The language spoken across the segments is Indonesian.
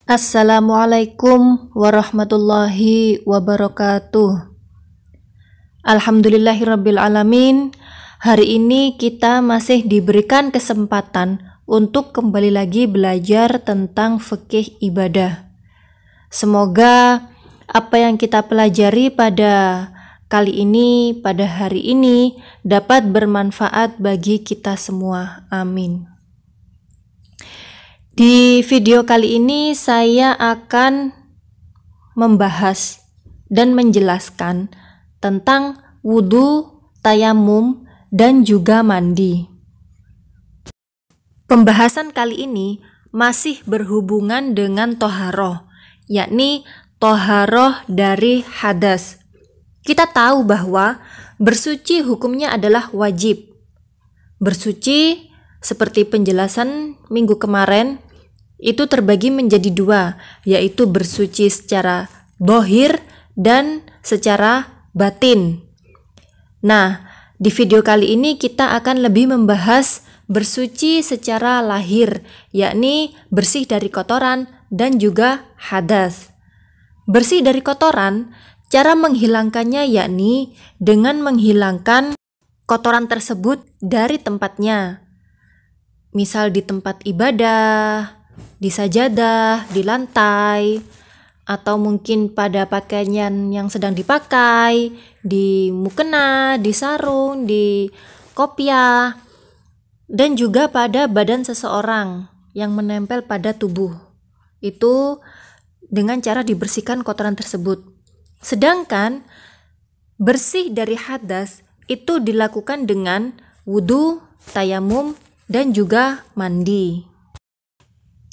Assalamualaikum warahmatullahi wabarakatuh. Alhamdulillahirrabbilalamin. Hari ini kita masih diberikan kesempatan untuk kembali lagi belajar tentang fikih ibadah. Semoga apa yang kita pelajari pada kali ini, pada hari ini, dapat bermanfaat bagi kita semua. Amin. Di video kali ini saya akan membahas dan menjelaskan tentang wudhu, tayamum, dan juga mandi. Pembahasan kali ini masih berhubungan dengan toharoh, yakni toharoh dari hadas. Kita tahu bahwa bersuci hukumnya adalah wajib. Bersuci seperti penjelasan minggu kemarin itu terbagi menjadi dua, yaitu bersuci secara zahir dan secara batin. Nah, di video kali ini kita akan lebih membahas bersuci secara lahir, yakni bersih dari kotoran dan juga hadas. Bersih dari kotoran, cara menghilangkannya yakni dengan menghilangkan kotoran tersebut dari tempatnya. Misal di tempat ibadah, di sajadah, di lantai, atau mungkin pada pakaian yang sedang dipakai, di mukena, di sarung, di kopiah, dan juga pada badan seseorang yang menempel pada tubuh. Itu dengan cara dibersihkan kotoran tersebut. Sedangkan bersih dari hadas itu dilakukan dengan wudhu, tayamum, dan juga mandi.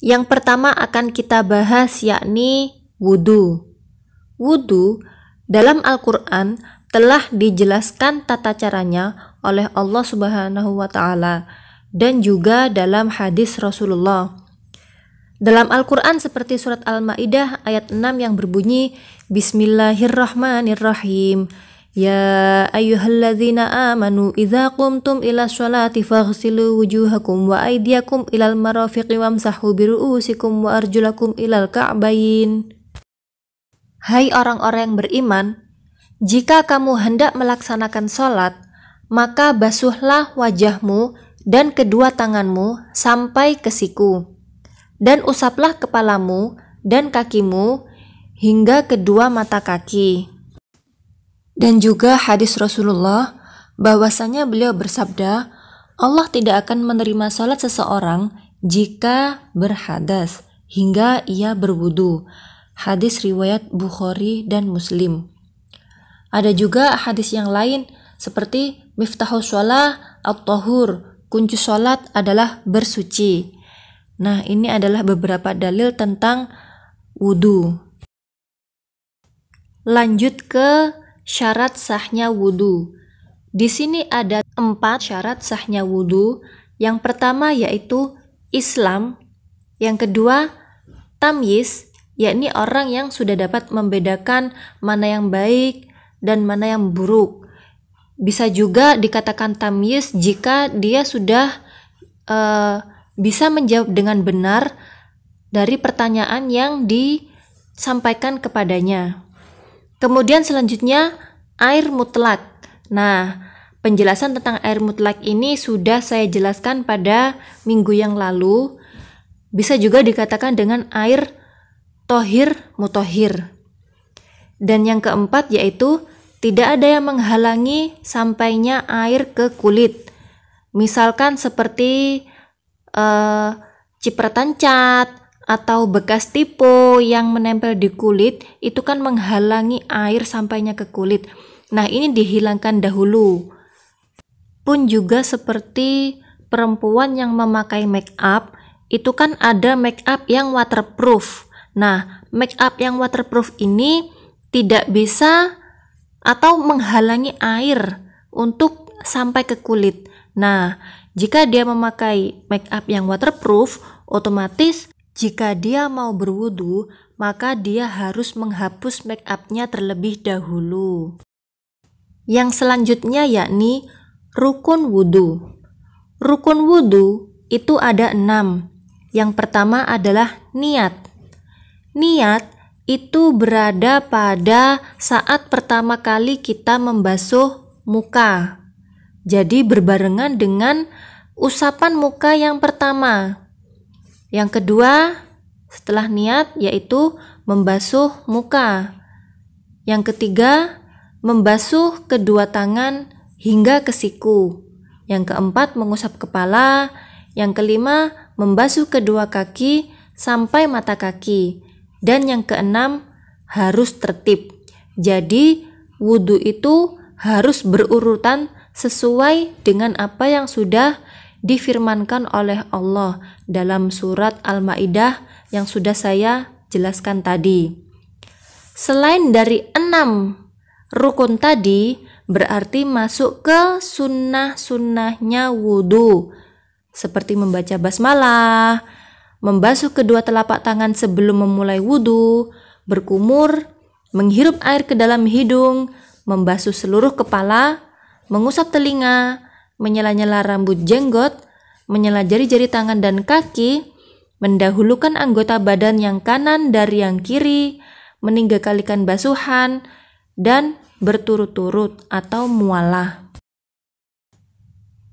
Yang pertama akan kita bahas yakni wudhu. Wudhu dalam Al-Quran telah dijelaskan tata caranya oleh Allah Subhanahu wa Ta'ala dan juga dalam hadis Rasulullah. Dalam Al-Quran seperti surat Al-Ma'idah ayat 6 yang berbunyi Bismillahirrahmanirrahim. Ya ayyuhalladzina amanu idza qumtum ila sholati faghsilu wujuhakum wa aydiyakum ilal marafiqi wamsahu biru'usikum wa arjulakum ilal ka'bayn. Hai orang-orang yang beriman, jika kamu hendak melaksanakan sholat, maka basuhlah wajahmu dan kedua tanganmu sampai ke siku, dan usaplah kepalamu dan kakimu hingga kedua mata kaki. Dan juga hadis Rasulullah bahwasanya beliau bersabda, Allah tidak akan menerima salat seseorang jika berhadas hingga ia berwudu. Hadis riwayat Bukhari dan Muslim. Ada juga hadis yang lain seperti miftahus shalah at-tahur, kunci salat adalah bersuci. Nah, ini adalah beberapa dalil tentang wudu. Lanjut ke syarat sahnya wudhu. Di sini ada 4 syarat sahnya wudhu. Yang pertama yaitu Islam. Yang kedua tamyiz, yakni orang yang sudah dapat membedakan mana yang baik dan mana yang buruk. Bisa juga dikatakan tamyiz jika dia sudah bisa menjawab dengan benar dari pertanyaan yang disampaikan kepadanya. Kemudian selanjutnya air mutlak. Nah, penjelasan tentang air mutlak ini sudah saya jelaskan pada minggu yang lalu. Bisa juga dikatakan dengan air tohir mutohir. Dan yang keempat yaitu tidak ada yang menghalangi sampainya air ke kulit. Misalkan seperti cipratan cat atau bekas tipu yang menempel di kulit, itu kan menghalangi air sampainya ke kulit. Nah, ini dihilangkan dahulu. Pun juga seperti perempuan yang memakai make up, itu kan ada make up yang waterproof. Nah, make up yang waterproof ini tidak bisa atau menghalangi air untuk sampai ke kulit. Nah, jika dia memakai make up yang waterproof, otomatis jika dia mau berwudu, maka dia harus menghapus make up-nya terlebih dahulu. Yang selanjutnya yakni rukun wudu. Rukun wudu itu ada 6. Yang pertama adalah niat. Niat itu berada pada saat pertama kali kita membasuh muka. Jadi berbarengan dengan usapan muka yang pertama. Yang kedua setelah niat yaitu membasuh muka. Yang ketiga membasuh kedua tangan hingga ke siku. Yang keempat mengusap kepala. Yang kelima membasuh kedua kaki sampai mata kaki. Dan yang keenam harus tertib. Jadi wudhu itu harus berurutan sesuai dengan apa yang sudah difirmankan oleh Allah dalam surat Al-Maidah yang sudah saya jelaskan tadi. Selain dari 6 rukun tadi, berarti masuk ke sunnah-sunnahnya wudhu, seperti membaca basmalah, membasuh kedua telapak tangan sebelum memulai wudhu, berkumur, menghirup air ke dalam hidung, membasuh seluruh kepala, mengusap telinga, menyela-nyela rambut jenggot, menyela jari-jari tangan dan kaki, mendahulukan anggota badan yang kanan dari yang kiri, meninggalkan basuhan, dan berturut-turut atau mualah.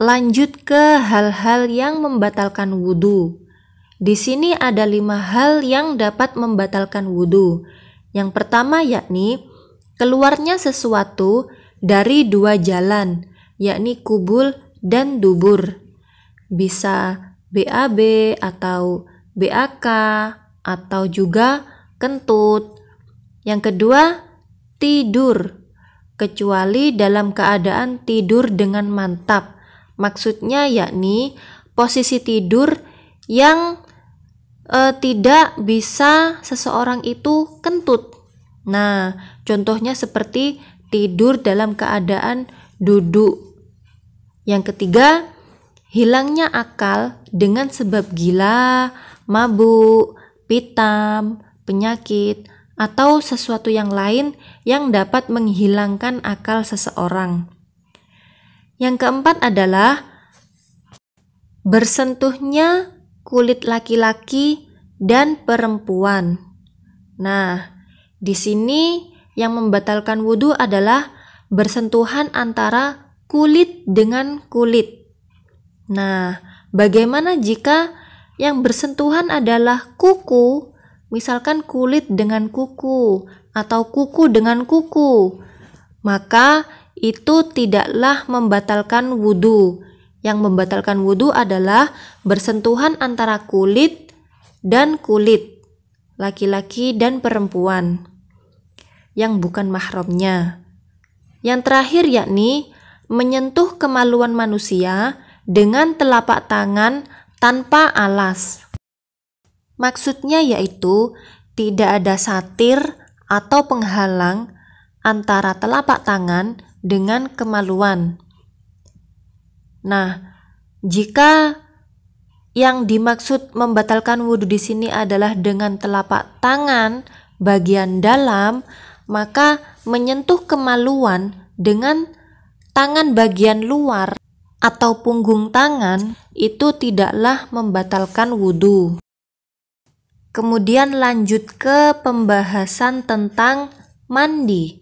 Lanjut ke hal-hal yang membatalkan wudhu. Di sini ada 5 hal yang dapat membatalkan wudhu. Yang pertama yakni keluarnya sesuatu dari 2 jalan, yakni kubul dan dubur. Bisa BAB atau BAK atau juga kentut. Yang kedua, tidur, kecuali dalam keadaan tidur dengan mantap. Maksudnya yakni posisi tidur yang tidak bisa seseorang itu kentut. Nah, contohnya seperti tidur dalam keadaan duduk. Yang ketiga, hilangnya akal dengan sebab gila, mabuk, pitam, penyakit, atau sesuatu yang lain yang dapat menghilangkan akal seseorang. Yang keempat adalah bersentuhnya kulit laki-laki dan perempuan. Nah, di sini yang membatalkan wudhu adalah bersentuhan antara kulit dengan kulit. Nah, bagaimana jika yang bersentuhan adalah kuku, misalkan kulit dengan kuku atau kuku dengan kuku? Maka itu tidaklah membatalkan wudhu. Yang membatalkan wudhu adalah bersentuhan antara kulit dan kulit, laki-laki dan perempuan yang bukan mahramnya. Yang terakhir yakni menyentuh kemaluan manusia dengan telapak tangan tanpa alas. Maksudnya yaitu tidak ada satir atau penghalang antara telapak tangan dengan kemaluan. Nah, jika yang dimaksud membatalkan wudhu di sini adalah dengan telapak tangan bagian dalam, maka menyentuh kemaluan dengan tangan bagian luar atau punggung tangan itu tidaklah membatalkan wudhu. Kemudian lanjut ke pembahasan tentang mandi.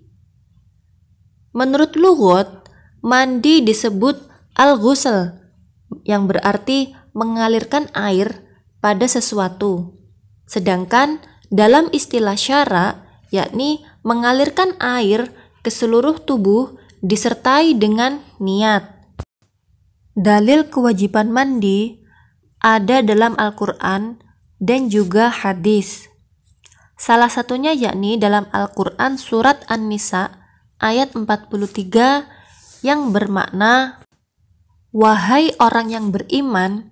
Menurut lughat, mandi disebut al-ghusl, yang berarti mengalirkan air pada sesuatu. Sedangkan dalam istilah syara, yakni mengalirkan air ke seluruh tubuh disertai dengan niat. Dalil kewajiban mandi ada dalam Al-Quran dan juga hadis. Salah satunya yakni dalam Al-Quran surat An-Nisa ayat 43 yang bermakna, "Wahai orang yang beriman,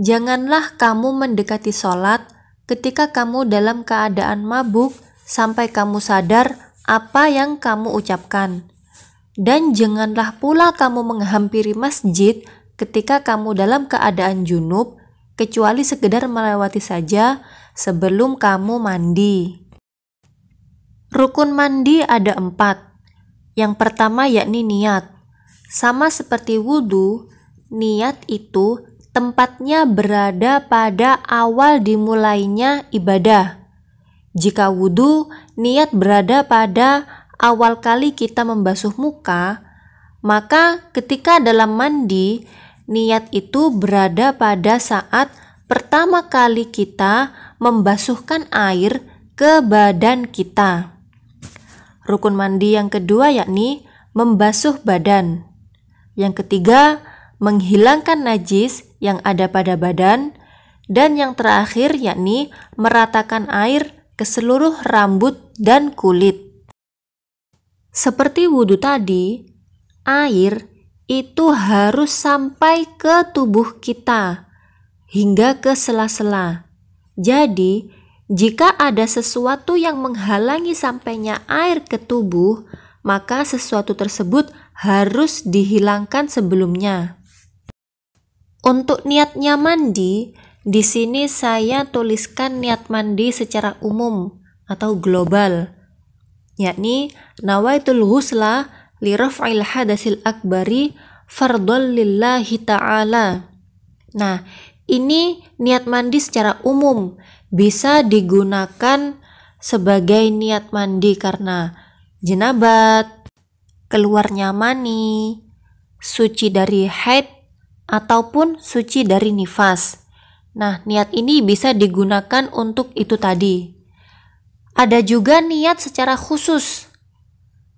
janganlah kamu mendekati sholat ketika kamu dalam keadaan mabuk sampai kamu sadar apa yang kamu ucapkan. Dan janganlah pula kamu menghampiri masjid ketika kamu dalam keadaan junub, kecuali sekedar melewati saja sebelum kamu mandi." Rukun mandi ada 4. Yang pertama yakni niat. Sama seperti wudhu, niat itu tempatnya berada pada awal dimulainya ibadah. jika wudhu niat berada pada awal kali kita membasuh muka, maka ketika dalam mandi, niat itu berada pada saat pertama kali kita membasuhkan air ke badan kita. Rukun mandi yang kedua yakni membasuh badan. Yang ketiga, menghilangkan najis yang ada pada badan. Dan yang terakhir yakni meratakan air ke seluruh rambut dan kulit. Seperti wudhu tadi, air itu harus sampai ke tubuh kita hingga ke sela-sela. Jadi, jika ada sesuatu yang menghalangi sampainya air ke tubuh, maka sesuatu tersebut harus dihilangkan sebelumnya. Untuk niatnya mandi, di sini saya tuliskan niat mandi secara umum atau global, yakni nawaitul ghusla li raf'il hadasil akbari fardhon lillahi ta'ala. Nah, ini niat mandi secara umum, bisa digunakan sebagai niat mandi karena jenabat, keluarnya mani, suci dari haid, ataupun suci dari nifas. Nah, niat ini bisa digunakan untuk itu tadi. Ada juga niat secara khusus,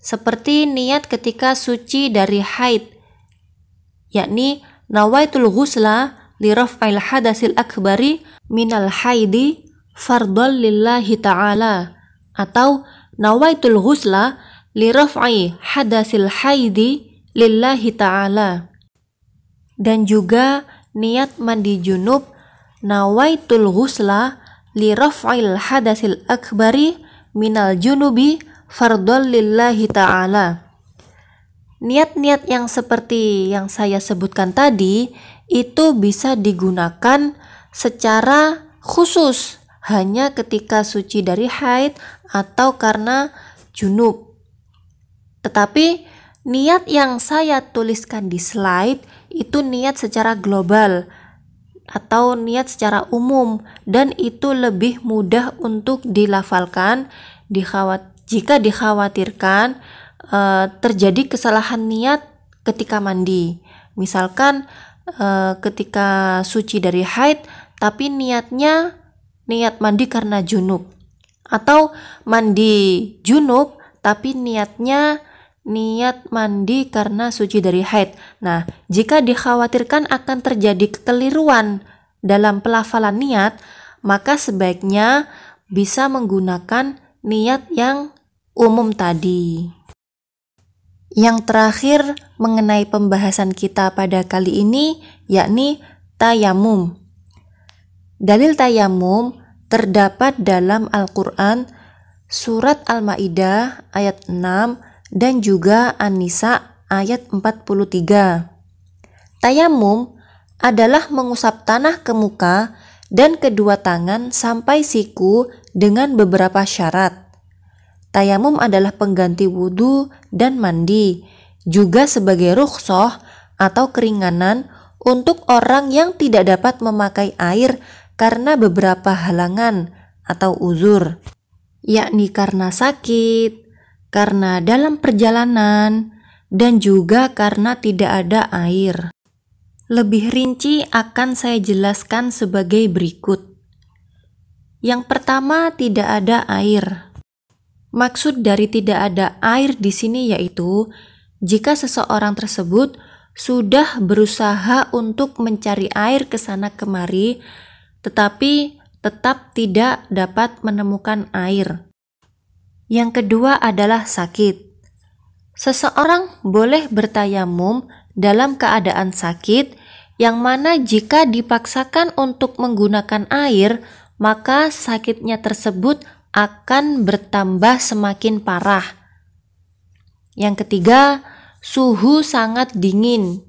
seperti niat ketika suci dari haid, yakni nawaitul ghusla li raf'il hadasil akbari minal haidi fardhon lillahi ta'ala, atau nawaitul ghusla li raf'i hadasil haidi lillahi ta'ala. Dan juga niat mandi junub nawaitul ghusla li raf'il hadasil akbari minal junubi fardhon lillahi ta'ala. Niat-niat yang seperti yang saya sebutkan tadi itu bisa digunakan secara khusus hanya ketika suci dari haid atau karena junub. Tetapi niat yang saya tuliskan di slide itu niat secara global atau niat secara umum, dan itu lebih mudah untuk dilafalkan jika dikhawatirkan terjadi kesalahan niat ketika mandi. Misalkan ketika suci dari haid tapi niatnya niat mandi karena junub, atau mandi junub tapi niatnya niat mandi karena suci dari haid. Nah, jika dikhawatirkan akan terjadi kekeliruan dalam pelafalan niat, maka sebaiknya bisa menggunakan niat yang umum tadi. Yang terakhir mengenai pembahasan kita pada kali ini yakni tayamum. Dalil tayamum terdapat dalam Al-Quran surat Al-Ma'idah ayat 6 dan juga An-Nisa ayat 43. Tayamum adalah mengusap tanah ke muka dan kedua tangan sampai siku dengan beberapa syarat. Tayamum adalah pengganti wudhu dan mandi, juga sebagai rukhsah atau keringanan untuk orang yang tidak dapat memakai air karena beberapa halangan atau uzur, yakni karena sakit, karena dalam perjalanan, dan juga karena tidak ada air. Lebih rinci akan saya jelaskan sebagai berikut. Yang pertama, tidak ada air. Maksud dari tidak ada air di sini yaitu jika seseorang tersebut sudah berusaha untuk mencari air ke sana kemari, tetapi tetap tidak dapat menemukan air. Yang kedua adalah sakit. Seseorang boleh bertayamum dalam keadaan sakit, yang mana jika dipaksakan untuk menggunakan air, maka sakitnya tersebut akan bertambah semakin parah. Yang ketiga, suhu sangat dingin.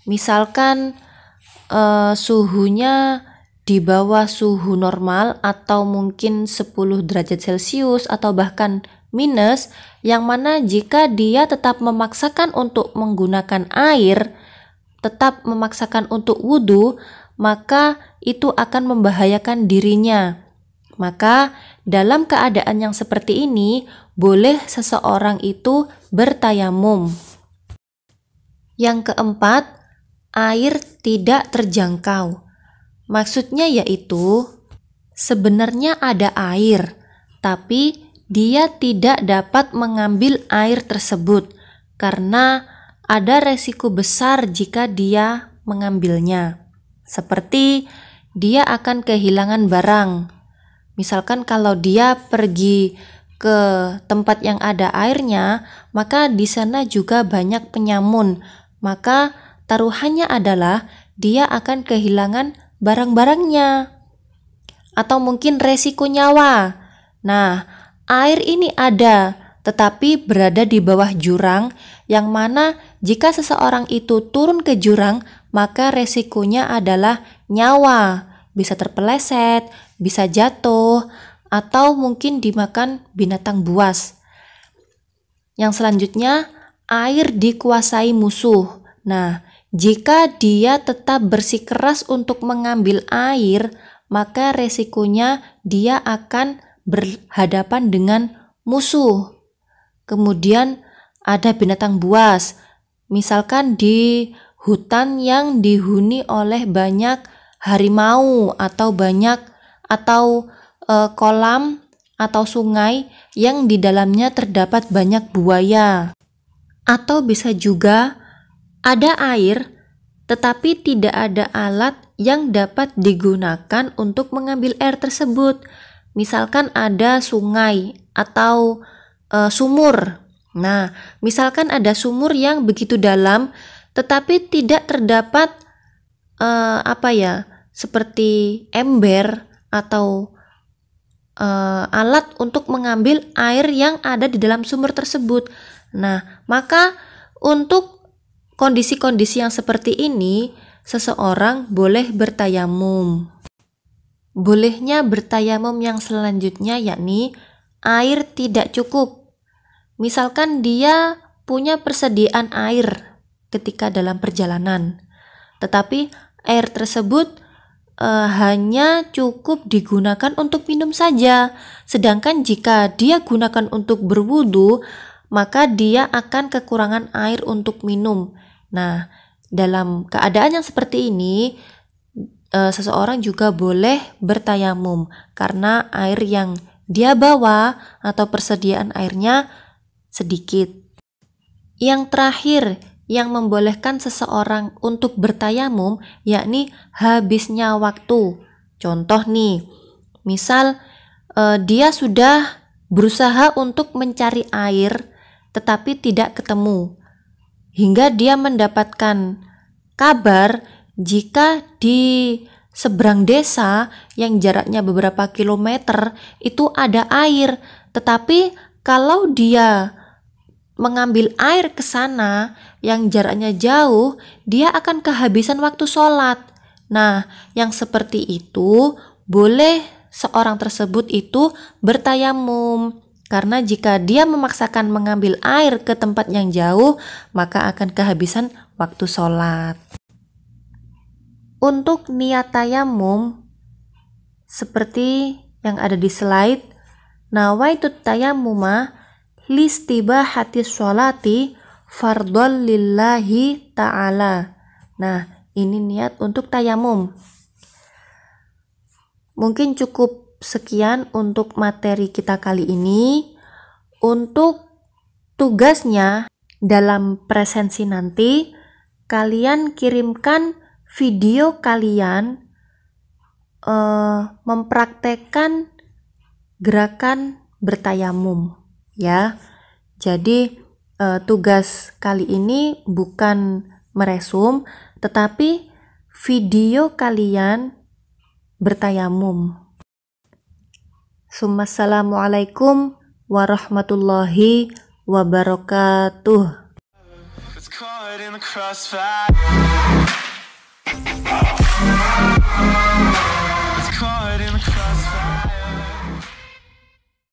Misalkan suhunya di bawah suhu normal atau mungkin 10 derajat Celcius atau bahkan minus, yang mana jika dia tetap memaksakan untuk menggunakan air, tetap memaksakan untuk wudhu, maka itu akan membahayakan dirinya. Maka dalam keadaan yang seperti ini, boleh seseorang itu bertayamum. Yang keempat, air tidak terjangkau. Maksudnya yaitu, sebenarnya ada air, tapi dia tidak dapat mengambil air tersebut karena ada resiko besar jika dia mengambilnya. Seperti dia akan kehilangan barang. Misalkan kalau dia pergi ke tempat yang ada airnya, maka di sana juga banyak penyamun. Maka taruhannya adalah dia akan kehilangan barang-barangnya. Atau mungkin resiko nyawa. Nah, air ini ada, tetapi berada di bawah jurang, yang mana jika seseorang itu turun ke jurang, maka resikonya adalah nyawa. Bisa terpeleset, bisa jatuh, atau mungkin dimakan binatang buas. Yang selanjutnya, air dikuasai musuh. Nah, jika dia tetap bersikeras untuk mengambil air, maka resikonya dia akan berhadapan dengan musuh. Kemudian ada binatang buas. Misalkan di hutan yang dihuni oleh banyak harimau atau kolam atau sungai yang di dalamnya terdapat banyak buaya. Atau bisa juga ada air tetapi tidak ada alat yang dapat digunakan untuk mengambil air tersebut. Misalkan ada sungai atau sumur. Nah, misalkan ada sumur yang begitu dalam tetapi tidak terdapat seperti ember atau alat untuk mengambil air yang ada di dalam sumur tersebut. Nah, maka untuk kondisi-kondisi yang seperti ini, seseorang boleh bertayamum. Bolehnya bertayamum yang selanjutnya yakni air tidak cukup. Misalkan dia punya persediaan air ketika dalam perjalanan, tetapi air tersebut hanya cukup digunakan untuk minum saja. Sedangkan jika dia gunakan untuk berwudu, maka dia akan kekurangan air untuk minum. Nah, dalam keadaan yang seperti ini, seseorang juga boleh bertayamum karena air yang dia bawa atau persediaan airnya sedikit. Yang terakhir yang membolehkan seseorang untuk bertayamum yakni habisnya waktu. Contoh nih, misal dia sudah berusaha untuk mencari air tetapi tidak ketemu, hingga dia mendapatkan kabar jika di seberang desa yang jaraknya beberapa kilometer itu ada air, tetapi kalau dia mengambil air ke sana yang jaraknya jauh, dia akan kehabisan waktu sholat. Nah, yang seperti itu boleh seorang tersebut itu bertayamum, karena jika dia memaksakan mengambil air ke tempat yang jauh, maka akan kehabisan waktu sholat. Untuk niat tayamum seperti yang ada di slide, nawaitut tayammuma listibahati sholati fardhon lillahi ta'ala. Nah, ini niat untuk tayamum. Mungkin cukup sekian untuk materi kita kali ini. Untuk tugasnya dalam presensi nanti, kalian kirimkan video kalian mempraktekkan gerakan bertayamum, ya. Jadi tugas kali ini bukan meresum, tetapi video kalian bertayamum. Assalamualaikum warahmatullahi wabarakatuh.